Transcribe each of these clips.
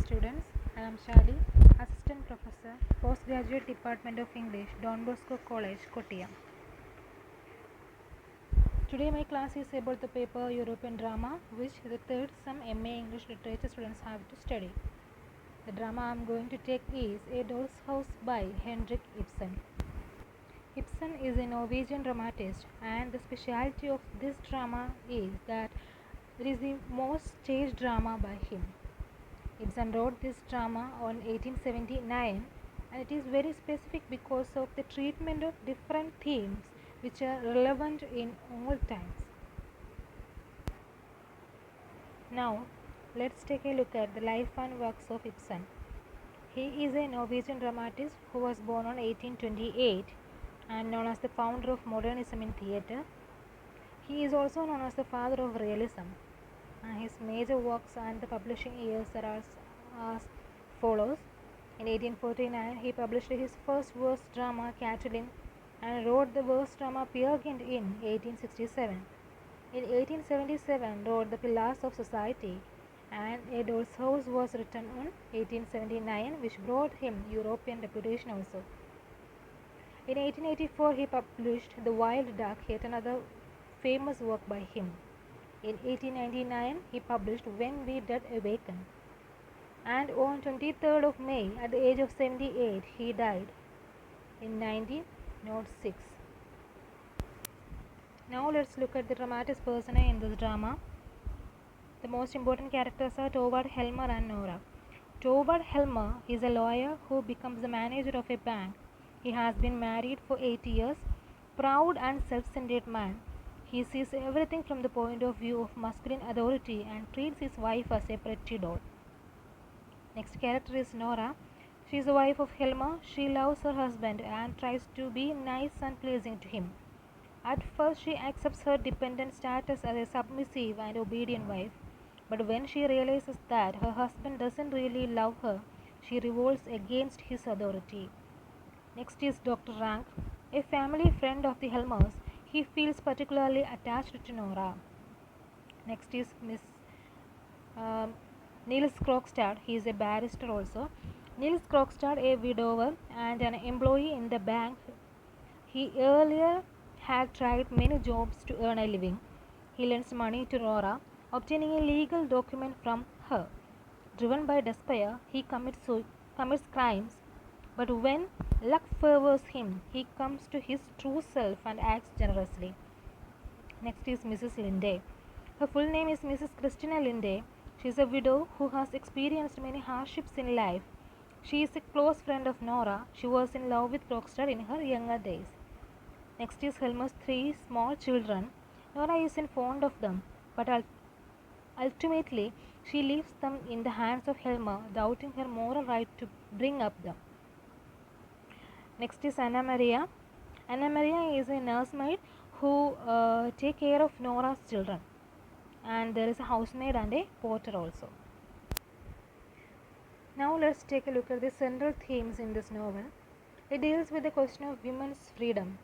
students. I am Shali, Assistant Professor, Postgraduate Department of English, Don Bosco College, Kottayam. Today my class is about the paper European Drama, which the third some MA English Literature students have to study. The drama I am going to take is A Doll's House by Henrik Ibsen. Ibsen is a Norwegian dramatist, and the specialty of this drama is that it is the most staged drama by him. Ibsen wrote this drama on 1879, and it is very specific because of the treatment of different themes which are relevant in all times. Now, let's take a look at the life and works of Ibsen. He is a Norwegian dramatist who was born on 1828 and known as the founder of modernism in theatre. He is also known as the father of realism. His major works and the publishing years are as follows. In 1849, he published his first verse drama, Catiline, and wrote the verse drama Peer Gynt in 1867. In 1877, wrote The Pillars of Society, and A Doll's House was written on 1879, which brought him European reputation also. In 1884, he published The Wild Duck, yet another famous work by him. In 1899, he published When We Dead Awaken. And on 23rd of May, at the age of 78, he died in 1906. Now let's look at the dramatis personae in this drama. The most important characters are Torvald Helmer and Nora. Torvald Helmer is a lawyer who becomes the manager of a bank. He has been married for 8 years, proud and self-centered man. He sees everything from the point of view of masculine authority and treats his wife as a pretty doll. Next character is Nora. She is the wife of Helmer. She loves her husband and tries to be nice and pleasing to him. At first, she accepts her dependent status as a submissive and obedient wife. But when she realizes that her husband doesn't really love her, she revolts against his authority. Next is Dr. Rank, a family friend of the Helmers. He feels particularly attached to Nora. Next is Niels Krogstad. He is a barrister also. Niels Krogstad, a widower and an employee in the bank. He earlier had tried many jobs to earn a living. He lends money to Nora, obtaining a legal document from her. Driven by despair, he commits crimes. But when luck favors him, he comes to his true self and acts generously. Next is Mrs. Linde. Her full name is Mrs. Christina Linde. She is a widow who has experienced many hardships in life. She is a close friend of Nora. She was in love with Krogstad in her younger days. Next is Helmer's 3 small children. Nora isn't fond of them, but ultimately she leaves them in the hands of Helmer, doubting her moral right to bring up them. Next is Anna Maria. Anna Maria is a nursemaid who take care of Nora's children. And there is a housemaid and a porter also. Now let's take a look at the central themes in this novel. It deals with the question of women's freedom,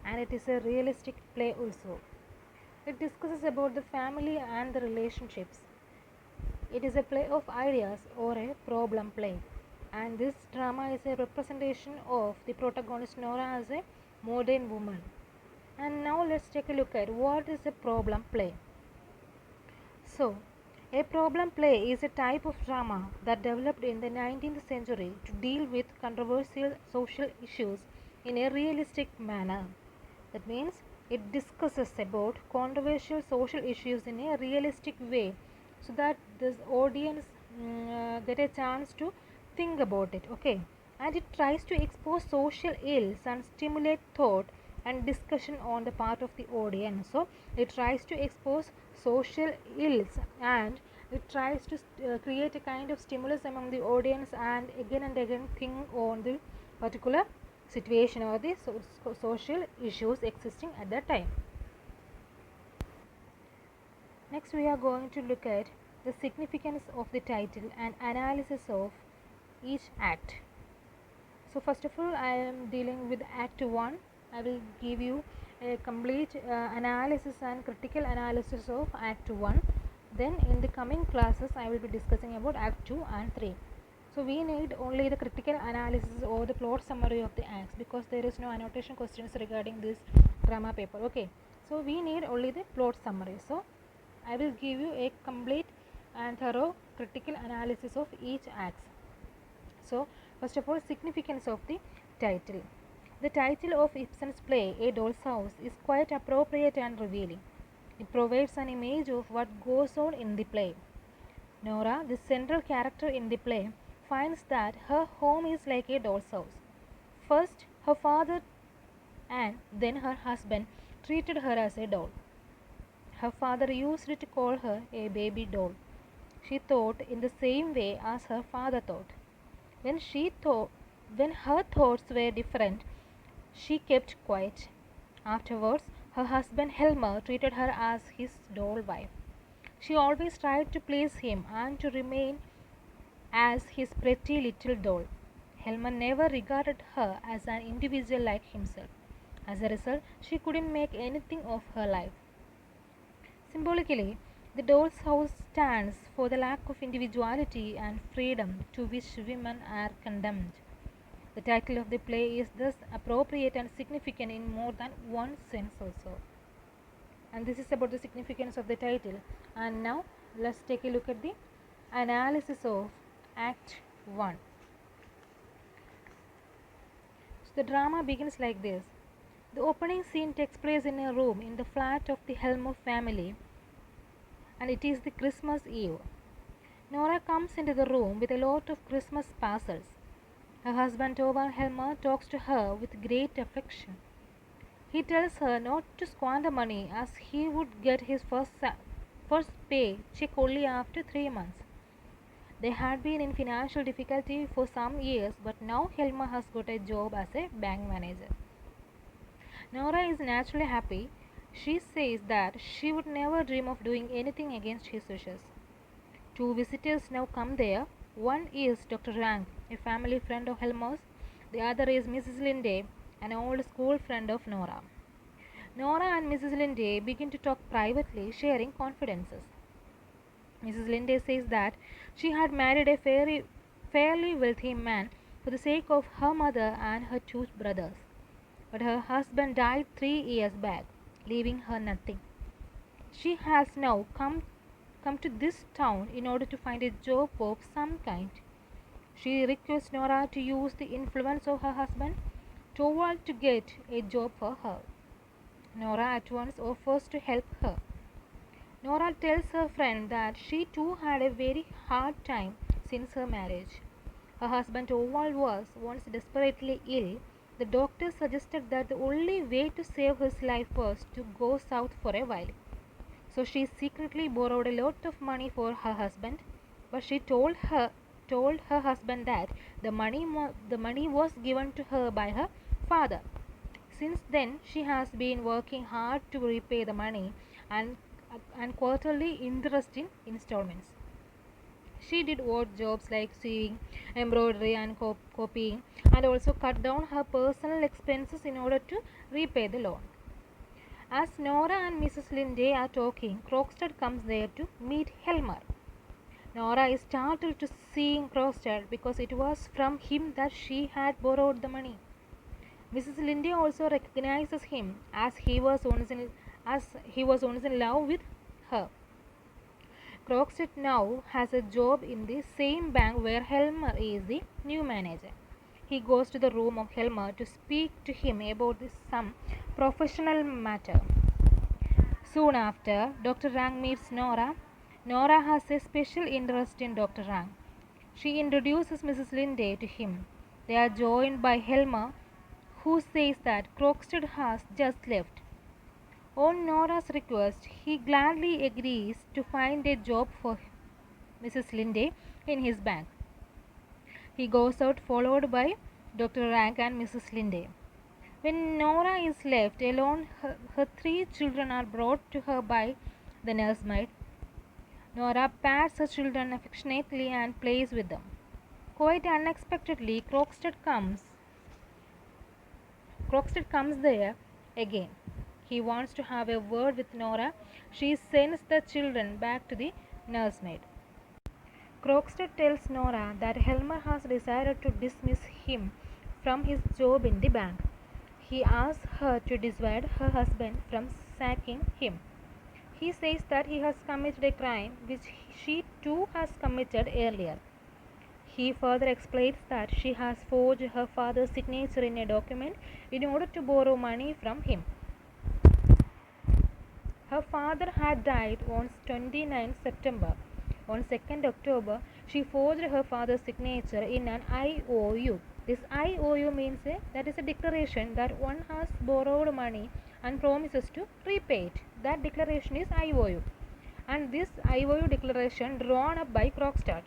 and it is a realistic play also. It discusses about the family and the relationships. It is a play of ideas or a problem play. And this drama is a representation of the protagonist Nora as a modern woman. And now let's take a look at what is a problem play. So, a problem play is a type of drama that developed in the 19th century to deal with controversial social issues in a realistic manner. That means it discusses about controversial social issues in a realistic way so that this audience get a chance to think about it, okay? And it tries to expose social ills and stimulate thought and discussion on the part of the audience. So it tries to expose social ills and it tries to create a kind of stimulus among the audience and again think on the particular situation or the social issues existing at that time. Next we are going to look at the significance of the title and analysis of each act. So first of all, I am dealing with Act 1. I will give you a complete analysis and critical analysis of Act 1. Then in the coming classes I will be discussing about Act 2 and 3. So we need only the critical analysis or the plot summary of the acts, because there is no annotation questions regarding this drama paper. Okay, so we need only the plot summary. So I will give you a complete and thorough critical analysis of each act. So first of all, significance of the title. The title of Ibsen's play A Doll's House is quite appropriate and revealing. It provides an image of what goes on in the play. Nora, the central character in the play, finds that her home is like a doll's house. First, her father and then her husband treated her as a doll. Her father used to call her a baby doll. She thought in the same way as her father thought. When her thoughts were different, she kept quiet. Afterwards, her husband Helmer treated her as his doll wife. She always tried to please him and to remain as his pretty little doll. Helmer never regarded her as an individual like himself. As a result, she couldn't make anything of her life. Symbolically, the doll's house stands for the lack of individuality and freedom to which women are condemned. The title of the play is thus appropriate and significant in more than one sense also. And this is about the significance of the title. And now let's take a look at the analysis of Act 1. So the drama begins like this. The opening scene takes place in a room in the flat of the Helmer family, and it is the Christmas Eve. Nora comes into the room with a lot of Christmas parcels. Her husband Tovan Helmer talks to her with great affection. He tells her not to squander money, as he would get his first pay check only after 3 months. They had been in financial difficulty for some years, but now Helmer has got a job as a bank manager. Nora is naturally happy. She says that she would never dream of doing anything against his wishes. Two visitors now come there. One is Dr. Rank, a family friend of Helmer's. The other is Mrs. Linde, an old school friend of Nora. Nora and Mrs. Linde begin to talk privately, sharing confidences. Mrs. Linde says that she had married a fairly wealthy man for the sake of her mother and her two brothers. But her husband died 3 years back, leaving her nothing. She has now come to this town in order to find a job of some kind. She requests Nora to use the influence of her husband Torvald to get a job for her. Nora at once offers to help her. Nora tells her friend that she too had a very hard time since her marriage. Her husband Torvald was once desperately ill. The doctor suggested that the only way to save his life was to go south for a while. So she secretly borrowed a lot of money for her husband, but she told her husband that the money was given to her by her father. Since then, she has been working hard to repay the money and quarterly interest in installments. She did odd jobs like sewing, embroidery, and copying, and also cut down her personal expenses in order to repay the loan. As Nora and Mrs. Linde are talking, Krogstad comes there to meet Helmer. Nora is startled to seeing Krogstad because it was from him that she had borrowed the money. Mrs. Linde also recognizes him as he was once in love with her. Krogstad now has a job in the same bank where Helmer is the new manager. He goes to the room of Helmer to speak to him about some professional matter. Soon after, Dr. Rang meets Nora. Nora has a special interest in Dr. Rang. She introduces Mrs. Linde to him. They are joined by Helmer, who says that Krogstad has just left. On Nora's request, he gladly agrees to find a job for Mrs. Linde in his bank. He goes out followed by Dr. Rank and Mrs. Linde. When Nora is left alone, her 3 children are brought to her by the nursemaid. Nora pats her children affectionately and plays with them. Quite unexpectedly, Krogstad comes there again. He wants to have a word with Nora. She sends the children back to the nursemaid. Krogstad tells Nora that Helmer has decided to dismiss him from his job in the bank. He asks her to dissuade her husband from sacking him. He says that he has committed a crime which she too has committed earlier. He further explains that she has forged her father's signature in a document in order to borrow money from him. Her father had died on 29 September. On 2nd October, she forged her father's signature in an IOU. This IOU means that is a declaration that one has borrowed money and promises to repay it. That declaration is IOU. And this IOU declaration drawn up by Krogstad.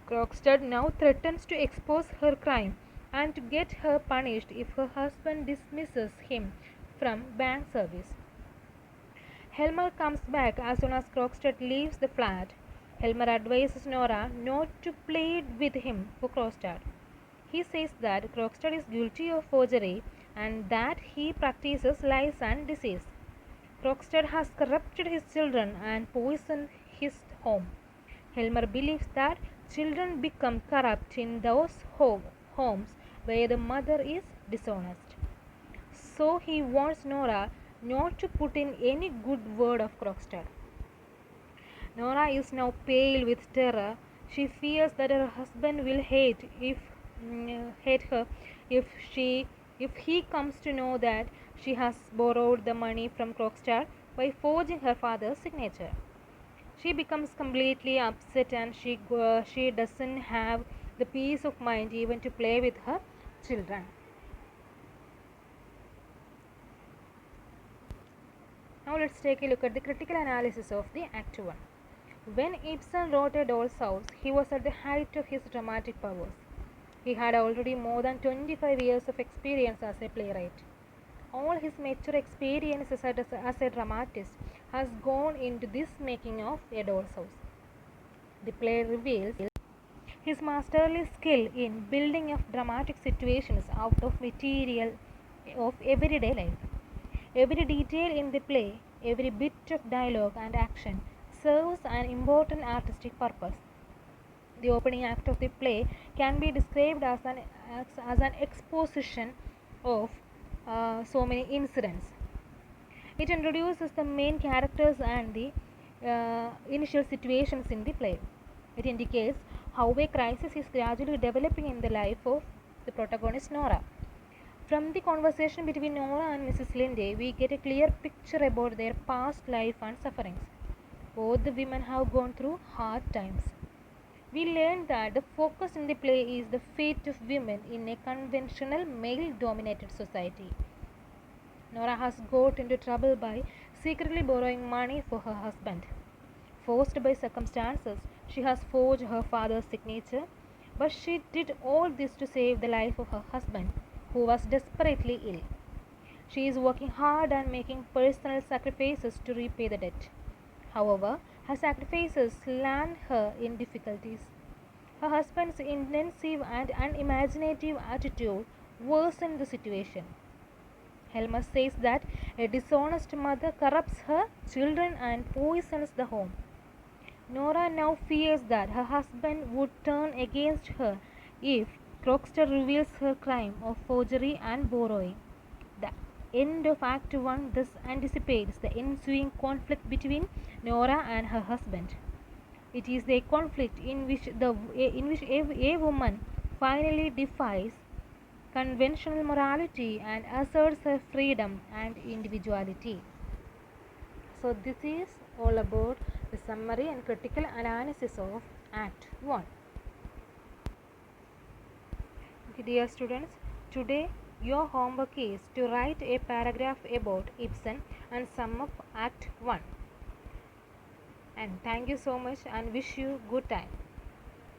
Krogstad now threatens to expose her crime and to get her punished if her husband dismisses him from bank service. Helmer comes back as soon as Krogstad leaves the flat. Helmer advises Nora not to plead with him for Krogstad. He says that Krogstad is guilty of forgery and that he practices lies and deceit. Krogstad has corrupted his children and poisoned his home. Helmer believes that children become corrupt in those homes where the mother is dishonest. So he warns Nora not to put in any good word of Krogstad. Nora is now pale with terror. She fears that her husband will hate her if he comes to know that she has borrowed the money from Krogstad by forging her father's signature. She becomes completely upset and she doesn't have the peace of mind even to play with her children. Now let's take a look at the critical analysis of the Act 1. When Ibsen wrote A Doll's House, he was at the height of his dramatic powers. He had already more than 25 years of experience as a playwright. All his mature experience as a dramatist has gone into this making of A Doll's House. The play reveals his masterly skill in building of dramatic situations out of material of everyday life. Every detail in the play, every bit of dialogue and action serves an important artistic purpose. The opening act of the play can be described as an exposition of so many incidents. It introduces the main characters and the initial situations in the play. It indicates how a crisis is gradually developing in the life of the protagonist Nora. From the conversation between Nora and Mrs. Linde, we get a clear picture about their past life and sufferings. Both the women have gone through hard times. We learn that the focus in the play is the fate of women in a conventional male-dominated society. Nora has got into trouble by secretly borrowing money for her husband. Forced by circumstances, she has forged her father's signature, but she did all this to save the life of her husband, who was desperately ill. She is working hard and making personal sacrifices to repay the debt. However, her sacrifices land her in difficulties. Her husband's intensive and unimaginative attitude worsened the situation. Helmer says that a dishonest mother corrupts her children and poisons the home. Nora now fears that her husband would turn against her if Krogstad reveals her crime of forgery and borrowing. The end of Act 1 thus anticipates the ensuing conflict between Nora and her husband. It is a conflict in which a woman finally defies conventional morality and asserts her freedom and individuality. So this is all about the summary and critical analysis of Act 1. Okay, dear students, today your homework is to write a paragraph about Ibsen and sum up Act 1. And thank you so much and wish you good time.